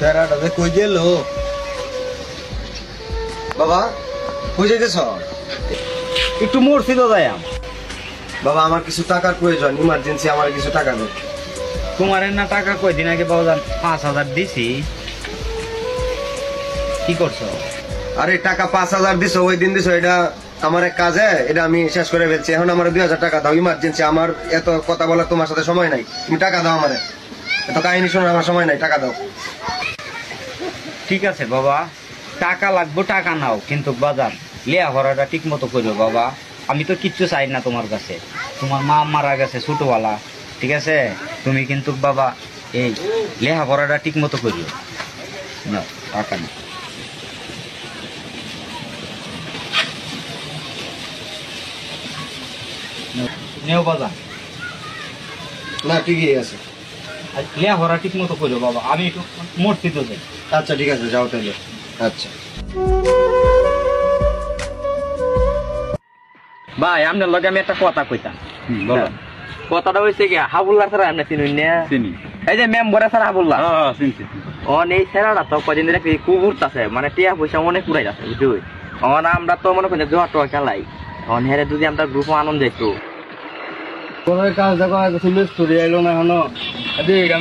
চেহারাটা যে কই গেল বাবা, কই যাইতেছ? একটু মূর্ছিত যাই বাবা আমার কিছু টাকার প্রয়োজন, ইমার্জেন্সি, আমার কিছু টাকা দেন। তোমার না টাকা কয়দিন আগে বাবা 5,000 দিছি, কি করছো? আরে টাকা 5,000 দিছো, ওই দিন দিছো, এটা আমার এক কাজে, এটা আমি শেষ করে ফেলছি। এখন আমার 2,000 টাকা দাও, ইমার্জেন্সি। আমার এত কথা বলার তোমার সাথে সময় নাই, তুমি টাকা দাও আমারে। এত কাহিনী শোনার আমার সময় নাই, টাকা দাও। ঠিক আছে বাবা, টাকা লাগবো, টাকা নাও, কিন্তু বাজার লেয়া ভরাটা ঠিক মতো করো বাবা। আমি তো কিচ্ছু চাই না তোমার কাছে, তোমার মা মারা গেছে ছোটবেলা, ঠিক আছে? তুমি কিন্তু বাবা এই লেহা ভরাটা ঠিক মতো করিও না, টাকা না। নেও বাজার না ঠিকই আছে, লেহা ভরা ঠিক মতো করিও বাবা, আমি একটু মূর্তি তো যাই। আচ্ছা ঠিক আছে, যাও তাহলে। আচ্ছা ভাই আপনার লগে আমি একটা কথা কইতাম। বলো। কথাটা হয়েছে কি, হাবুল্লাহ স্যার আপনি চিনুন না? চিনি। এই যে মেম্বরে স্যার হাবুল্লাহ, অন এই স্যারটা তো কদিন ধরে খুব উঠতেছে, মানে টিয়া পয়সা অনেক উড়াই যাচ্ছে বুঝলি। অন আমরা তো মনে করি জোয়া টোয়া খেলাই, অন হেরে যদি আমরা গ্রুপ আনন্দ যাইতো। কোনো কাজ দেখা কিছু মিস্ত্রি আইলো না এখনো,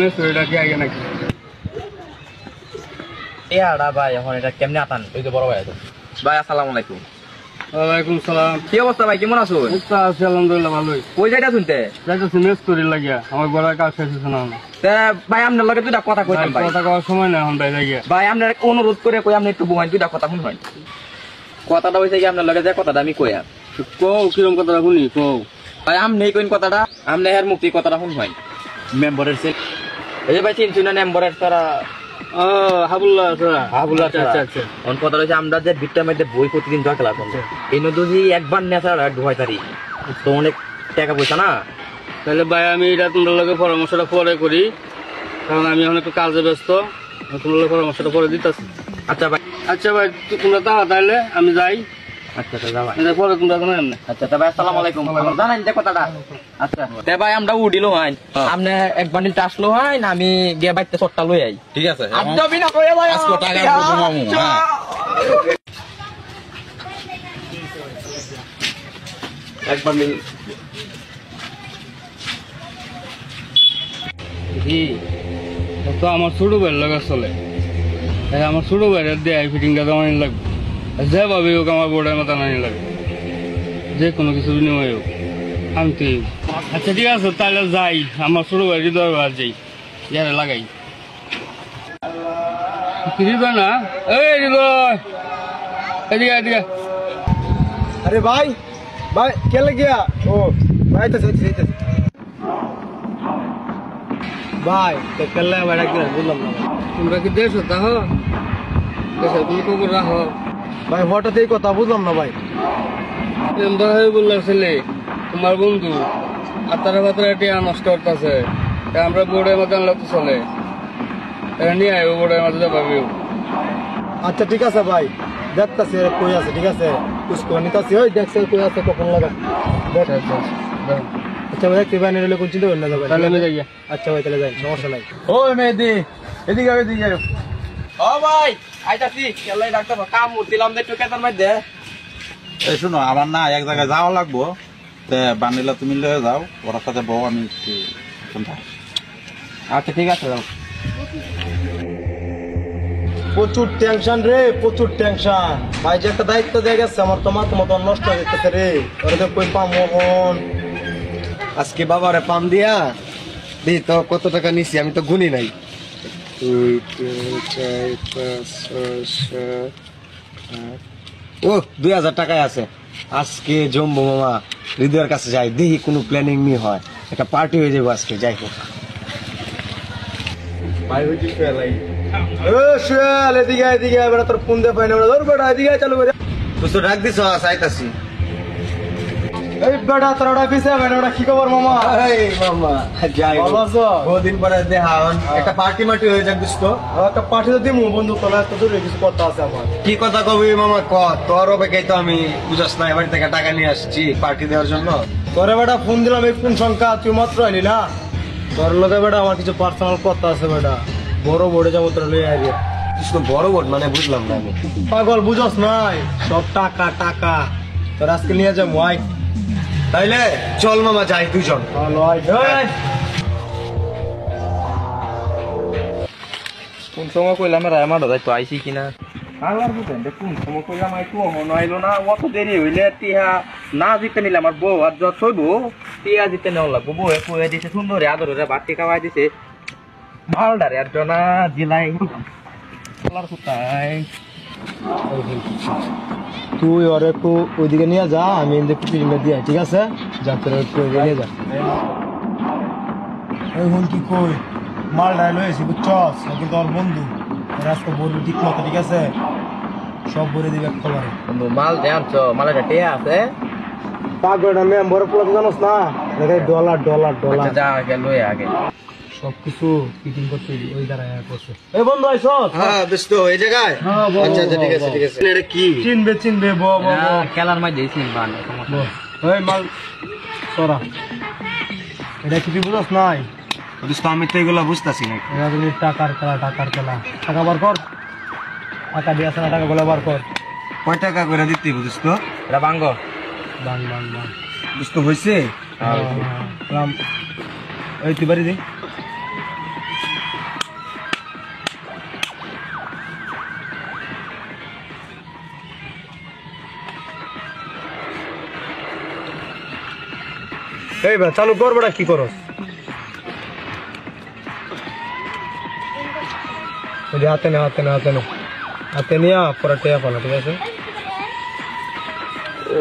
মিস্ত্রিটা কি আগে নাকি? টিয়াটা ভাই এখন এটা কেমনে আতান? ওই যে বড় ভাই আছে। ভাই আসসালামু আলাইকুম। ওয়ালাইকুম সালাম। কি অবস্থা ভাই, কেমন আছো? আছি আলহামদুলিল্লাহ ভালোই। কই যাইতা শুনতে? যাইতেছি মিস্ত্রি লাগিয়া, আমার বড় কাজ শেষ হচ্ছে না। ভাই আপনার লগে দুটা কথা কইতাম ভাই। কথা কওয়ার সময় না এখন বাইরে গিয়া। ভাই আপনার অনুরোধ করে কই, আপনি একটু বহান, দুটা কথা শুনবেন। কথাটা হইছে কি, আপনার লগে যে কথাটা আমি কইয়া কও কিরম কথাটা শুনি কও। ভাই আমনে কইন কথাটা, আমনে হের মুক্তি কথাটা শুনবেন। মেম্বারের সে এই যে ভাই চিনছুন না মেম্বারের তারা হাবুল্লাহ স্যার। হাবুল্লাহ আচ্ছা আচ্ছা আচ্ছা। অন কথা হইছে আমরা যে বিটটার মধ্যে বই প্রতিদিন জয় খেলা করব, এই নদী একবার নেশা আর 2 তারিখ তো অনেক টাকা পয়সা না। তাহলে ভাই আমি এটা তোমার লগে পরামর্শটা পরে করি, কারণ আমি এখন একটু কাজে ব্যস্ত, তোমার লগে পরামর্শটা পরে দিতেছি। আচ্ছা ভাই, আচ্ছা ভাই তোমরা তাহলে তাইলে আমি যাই। আচ্ছা আচ্ছা যা ভাই। পরে তোমরা জানাই না। আচ্ছা তা ভাই আসসালামু আলাইকুম, জানেন যে কথাটা। আচ্ছা তে ভাই আমরা উডিলো হয়, আপনি এক বান্ডিল টাসলো হয় না, আমি গিয়ে বাইতে চটটা লই আই। ঠিক আছে, আপনি বিনা কইয়া ভাই আজকে টাকা ঘুমামু। এক বান্ডিল তো আমার ছোট ভাইয়ের লগে চলে, আমার ছোট ভাইয়ের দিয়ে ফিটিংটা তো আনি লাগবে, যেভাবে হোক আমার বোর্ডের মতো আনি লাগবে, যে কোনো কিছু বিনিময় হোক আনতে। আচ্ছা ঠিক আছে তাহলে যাই, আমার ছোট ভাই হৃদয় যাই, ইয়ারে লাগাই। হৃদয় না, এই হৃদয় এদিকে এদিকে। আরে ভাই, ভাই কেলে গিয়া? ও ভাই তো ভাই তো কেলে বেড়া কি বুঝলাম না। তোমরা কি দেশ তাহ দেশের কোনো খবর রাখো? ভাই হঠাৎ এই কথা বুঝলাম না ভাই। বললাম ছেলে তোমার বন্ধু আতারা বাতারা টিয়া নষ্ট করতেছে, আমরা বোর্ডের মধ্যে আনলে তো চলে, নিয়ে আইব বোর্ডের মধ্যে ভাবিও। আচ্ছা ঠিক আছে ভাই, দেখতেছি কই আছে, ঠিক আছে কুসকো নিতাছি। ওই দেখছে কই আছে, কখন লাগা দেখ। আচ্ছা ভাই দেখতে ভাই নিলে কোন চিন্তা করেন না ভাই, তাহলে আমি যাই। আচ্ছা ভাই তাহলে যাই, সমস্যা নাই। ওই মেহেদি এদিকে এদিকে। ও ভাই আইতাছি, কেলাই ডাক্তার কাম দিলাম দে টুকেতার মধ্যে। এই শোনো, আমার না এক জায়গায় যাওয়া লাগবো, তে বান্ডিলা তুমি লয়ে যাও, ওর সাথে বউ আমি একটু শুনতে। আচ্ছা ঠিক আছে যাও। প্রচুর টেনশন রে, প্রচুর টেনশন ভাই। যে একটা দায়িত্ব দিয়ে গেছে আমার, তোমার তো মতো নষ্ট হয়ে যেতেছে রে। ওরা তো কই পাম মোহন, আজকে বাবারে পাম দিয়া দি তো কত টাকা নিছি আমি তো গুনি নাই। 2 3 4 5 6 7 8 ও 2000 টাকায় আছে। আজকে জম্বো মামা হৃদয়ের কাছে যাই, দেখি কোনো প্ল্যানিং নি হয়, একটা পার্টি হয়ে যাবো আজকে। যাই হোক ভাই হইছি ফেলাই। ও শুয়াল এদিকে এদিকে, বেটা তোর ফোন দে পাই না, ধর বেটা এদিকে চালু করে। তুই তো ডাক দিছ, আইতাছি। এই বেটা তোর ওটা পিছে বেটা, ওটা কি খবর মামা? এই মামা যাই ভালো আছো? বহুদিন পরে দেখা, একটা পার্টি মার্টি হয়ে যাক দোস্ত। একটা পার্টি তো দিমু বন্ধু, তোলা তো দূরে কিছু কথা আছে আমার। কি কথা কবি মামা ক? তোর অপেক্ষায় তো আমি বুঝাস না, এবার থেকে টাকা নিয়ে আসছি পার্টি দেওয়ার জন্য। তোরে বেটা ফোন দিলাম, এই ফোন সংখ্যা তুই মাত্র আইলি না। তোর লগে বেটা আমার কিছু পার্সোনাল কথা আছে বেটা। বড় বোর্ডে যাবো তোরা লই আইবি বড় বোর্ড মানে বুঝলাম না আমি। পাগল বুঝস নাই সব টাকা টাকা তোর আজকে নিয়ে যাবো আয় তাইলে চল মামা যাই দুজন। কোন সময় কইলাম রায়মাটা যাইতো আইসি কিনা আল্লাহর বুঝেন কোন সময় কইলাম আইতো মনে আইলো না, অত দেরি হইলে টিহা না জিতে নিলে আমার বউ আর যত হইব টিহা জিতে নেওয়া লাগবো। বউ কুয়ে দিছে সুন্দর আদরে বাটি খাওয়াই দিছে মালডারে আর জনা জিলাই আল্লাহর কোথায়। তুই ওর একটু ওইদিকে নিয়ে যা, আমি একটু ফিল্মে দিয়ে ঠিক আছে, যা তোর একটু নিয়ে যা। ওই হুন কি কই মাল ডাইল হয়েছি বুঝছস, কিন্তু ওর বন্ধু আজকে বলবি ঠিক মতো ঠিক আছে, সব বলে দিবে খবরে। বন্ধু মাল দেনছ মালের টিয়া আছে পাগলটা মেম্বার পুরো জানোস না, দেখাই ডলার ডলার ডলার যা আগে লই আগে সবকিছু ফিটিং করতে ওই দ্বারা করছে। এই বন্ধু আইছস? হ্যাঁ দোস্ত এই জায়গায় আচ্ছা আচ্ছা ঠিক আছে ঠিক আছে। এটা কি চিনবে চিনবে ব ব খেলার মধ্যে চিনবান ওই মাল সরা, এটা কি তুই বুঝছ নাই? দোস্ত আমি তো এগুলো বুঝতাছি না। এটা তুমি টাকার খেলা, টাকার খেলা, টাকা বার কর, টাকা দিয়ে আসে না, টাকা গুলো বার কর। কয় টাকা করে দিতে দোস্ত? এটা বাঙ্গ বাং বাং বাং দোস্ত হইছে রাম এই তুই বাড়ি দে। এই ভাই চালু কর বেটা, কি করস? হাতে নে হাতে নে হাতে নে হাতে নিয়ে পরে টেয়া পালা ঠিক আছে। ও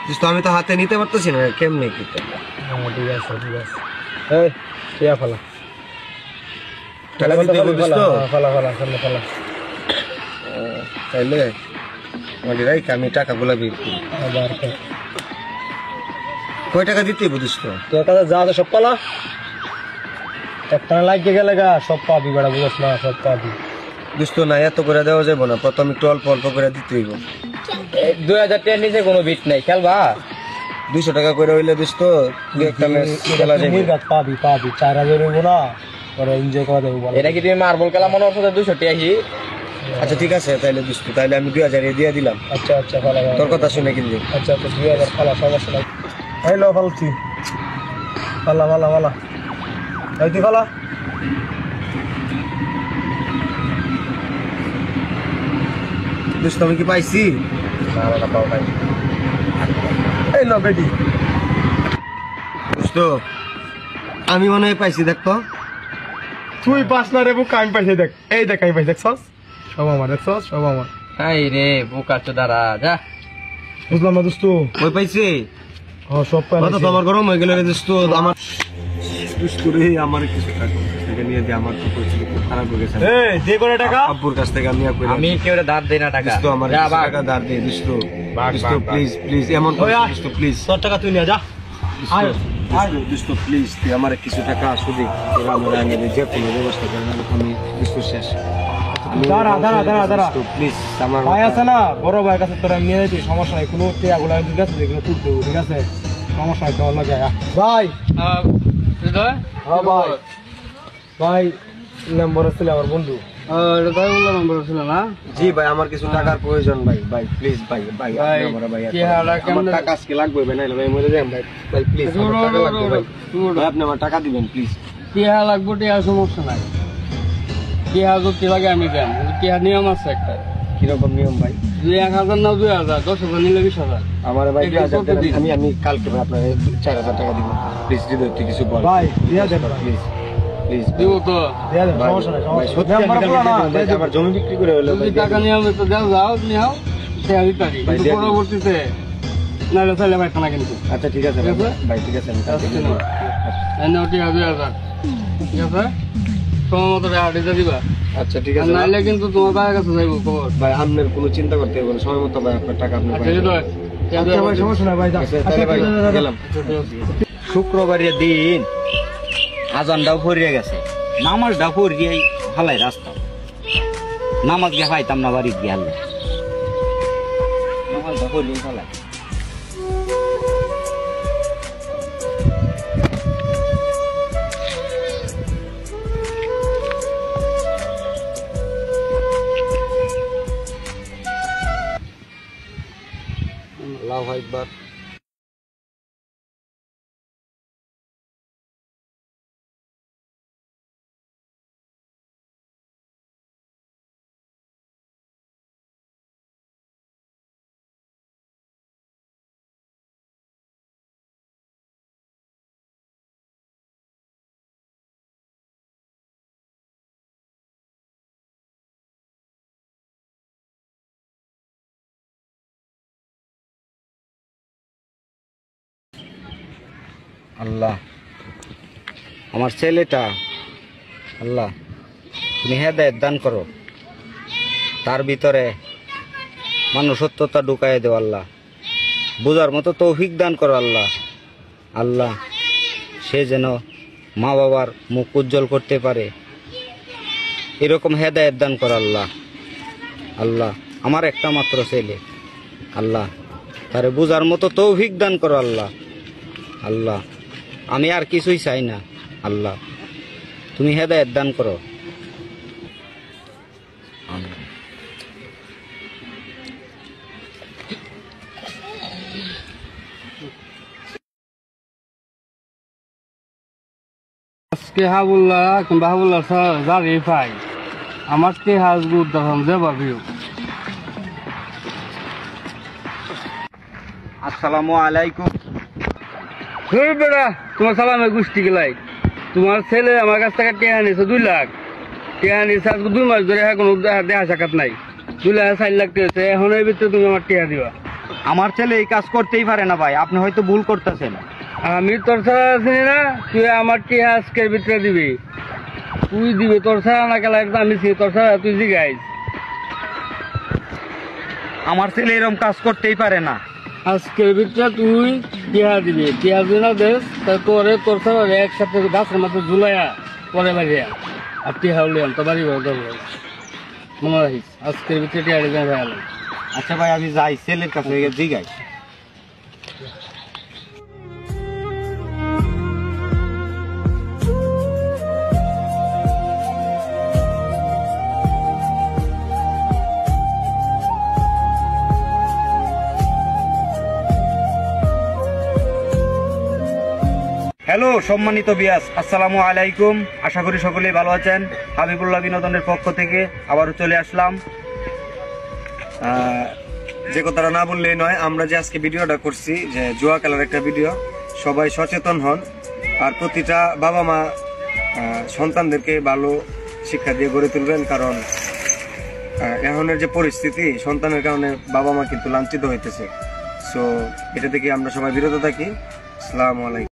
দোস্ত আমি তো হাতে নিতে পারতেছি না, কেমনে কি? ঠিক আছে ঠিক আছে। এই টেয়া পালা টাকা দিতে হবে দোস্ত? পালা পালা সামনে পালা। তাইলে মালিরাই আমি টাকাগুলো বের করি। আবার কয় টাকা দিতে হবে দোস্ত? তোর কাছে যা আছে সব পালা, একটা লাগিয়ে গেলে গা সব পাবি বেড়া, বুঝছ না, সব পাবি। দোস্ত না এত করে দেওয়া যাবে না, প্রথম একটু অল্প অল্প করে দিতে হইব। 2000 টাকার নিচে কোনো বিট নাই, খেলবা 200 টাকা করে হইলে দোস্ত দুই একটা ম্যাচ খেলা যাবে। পাবি পাবি 4000 হইব না, পরে এনজয় করা দেবো। এটা কি তুমি মার্বল খেলা মনে হচ্ছে 200 টাকা হি? আচ্ছা ঠিক আছে তাইলে দোস্ত, তাইলে আমি 2000 দিয়ে দিলাম। আচ্ছা আচ্ছা পালা তোর কথা শুনে কিনলি। আচ্ছা আচ্ছা 2000 পালা, সমস্যা নাই। এই লো ফালছি পালা পালা পালা, এই তুই পালা। দোস্ত আমি কি পাইছি? এই লো বেটি দোস্ত আমি মনে হয় পাইছি, দেখতো তুই পাস না রে বুক, আমি পাইছি দেখ, এই দেখ আমি পাইছি, দেখছস সব আমার, দেখছস সব আমার। হাই রে বোকা চোদারা, যা বুঝলাম না দোস্ত, ওই পাইছি সব কথা তো আমার গরম হয়ে গেল রে দোস্ত। আমার দোস্ত রে আমার কিছু টাকা নিয়ে দিয়ে আমার তো পরিস্থিতি খুব খারাপ হয়ে গেছে। এই যে করে টাকা আব্বুর কাছ থেকে আমি আমি কেউ ধার দেই না টাকা। দোস্ত আমার যা কিছু বাঘ। টাকা ধার দে দোস্ত। দোস্ত বাঘ। প্লিজ প্লিজ এমন ওই আয়। দোস্ত প্লিজ তোর টাকা তুই নিয়ে যা। আয় আয় দোস্ত প্লিজ তুই আমার কিছু টাকা সুদে তোরা আমার আগে যে কোনো ব্যবস্থা করে আমি দোস্ত শেষ। দাঁড়া দাঁড়া দাঁড়া দাঁড়া, প্লিজ আমার ভাই আছে না বড় ভাইয়ের কাছে তোরা নিয়ে যাবি, সমস্যা নাই, কোনো টেয়াগুলো ঠিক আছে, যেগুলো তুলতে হবে ঠিক আছে, সমস্যা নাই, তোর লাগে ভাই। হৃদয় হ্যাঁ ভাই, ভাই নম্বর ছিল আমার বন্ধু। এটা তাই বললাম নম্বর ছিল না? জি ভাই আমার কিছু টাকার প্রয়োজন ভাই, ভাই প্লিজ ভাই ভাই ভাই, আমার ভাই কি হালা আমার কেমনে- টাকা আজকে লাগবে ভাই, নাইলে ভাই মরে যাই ভাই, ভাই প্লিজ আমার টাকা লাগবে ভাই, ভাই আপনি আমার টাকা দিবেন প্লিজ। টিহা লাগবো, টিহা সমস্যা নাই, টিহা যদি লাগে আমি দেন, টিহা নিয়ম আছে একটা, কিরকম নিয়ম ভাই? 1000 না 2000, 10,000 নিলে 20,000। আমার ভাই এটা 2000 টাকা প্রতিদিন। আমি কালকে ভাই আপনার 4000 টাকা দিব প্লিজ। হৃদয় তুই কিছু বল ভাই দিয়া দেন প্লিজ প্লিজ দিব তো, দিয়া দেন, ভাই, সমস্যা নাই, ভাই, সমস্যা সত্যি নাই। আমি আমার কালকে পোলা না, দিয়ে দেব, ভাই, দিয়ে দেব। আমার জমি বিক্রি করে হলো যদি টাকা নিয়ে আমি তো যাও নিও, টিহা দিতে পারি, ভাই, কিন্তু দিয়ে দিন। পরবর্তীতে নাহলে চাইলে ভাই খানা কিন্তু আচ্ছা ঠিক আছে ভাই, ঠিক আছে? ভাই ঠিক আছে আমি কালকে দিয়ে দেব। এনে টিহা 2000, ঠিক আছে, তোমার মতো টাকা দিবা, আচ্ছা ঠিক আর আছে নাইলে কিন্তু তোমার ভাইয়ের কাছে যাইবো খবর। ভাই আপনার কোনো চিন্তা করতে হবে না, সময় মতো ভাই আপনার টাকা আপনি আচ্ছা পাই যাবেন। হৃদয়, টিহা আচ্ছা ভাই, সমস্যা নাই ভাই, যা। আচ্ছা, তাহলে ভাই গেলাম। শুক্রবারের দিন আজানটাও পড়িয়ে গেছে, নামাজটাও পড়িয়ে ফালাই রাস্তা, নামাজ গিয়ে পাইতাম না, বাড়ি গিয়ে আনলে নামাজটা পড়িয়ে ফালাই। আল্লাহু আকবার। আল্লাহ আমার ছেলেটা, আল্লাহ তুমি হেদায়েত দান করো, তার ভিতরে মানুষত্বতা ঢুকাই দেও আল্লাহ, বোঝার মতো তৌফিক দান করো আল্লাহ। আল্লাহ সে যেন মা বাবার মুখ উজ্জ্বল করতে পারে, এরকম হেদায়েত দান করো আল্লাহ। আল্লাহ আমার একটা মাত্র ছেলে, আল্লাহ তারে বোঝার মতো তৌফিক দান করো আল্লাহ। আল্লাহ আমি আর কিছুই চাই না, আল্লাহ তুমি হেদায়েত দান করো। আমিন। আজকে হাবুল্লাহ কিংবা হাবুল্লাহ যারে পাই আমার কে হাজবু উদ্দাম যে ভাবিও। আসসালামু আলাইকুম। ধর বেড়া তোমার সালামে গোষ্ঠী গেলাই, তোমার ছেলে আমার কাছ থেকে টেহা নিয়েছে 2 লাখ, টেহা নিয়েছে আজকে 2 মাস ধরে, কোনো দেখা সাক্ষাৎ নাই। 2 লাখ 4 লাখ টেয়েছে, এখন এর ভিতরে তুমি আমার টেহা দিবা। আমার ছেলে এই কাজ করতেই পারে না ভাই, আপনি হয়তো ভুল করতেছেন। আমি তোর ছাড়া চিনি না, তুই আমার টেহা আজকের ভিতরে দিবি, তুই দিবি। তোর ছাড়া না গেলে আমি চিনি, তোর ছাড়া তুই জিগাইস। আমার ছেলে এরকম কাজ করতেই পারে না। আজকের ভিতরে তুই টিহা দিবি, টিহা দিবি না দেশ তাই তোরে তোর ছাড়া একসাথে গাছের মাথায় ঝুলাইয়া পরে বাড়িয়া আর টিহা উলিয়াম তো বাড়ি মনে রাখিস। আজকের ভিতরে টিহা দিবি ভাই। আচ্ছা ভাই আমি যাই, ছেলের কাছে জিগাই। হ্যালো সম্মানিত বিয়াস, আসসালামু আলাইকুম। আশা করি সকলেই ভালো আছেন। হাবিবুল্লাহ বিনোদনের পক্ষ থেকে আবারও চলে আসলাম। যে কথাটা না বললেই নয়, আমরা যে আজকে ভিডিওটা করছি যে জুয়া খেলার একটা ভিডিও, সবাই সচেতন হন আর প্রতিটা বাবা মা সন্তানদেরকে ভালো শিক্ষা দিয়ে গড়ে তুলবেন, কারণ এখনের যে পরিস্থিতি সন্তানের কারণে বাবা মা কিন্তু লাঞ্ছিত হইতেছে। সো এটা থেকে আমরা সবাই বিরত থাকি। আসসালামু আলাইকুম।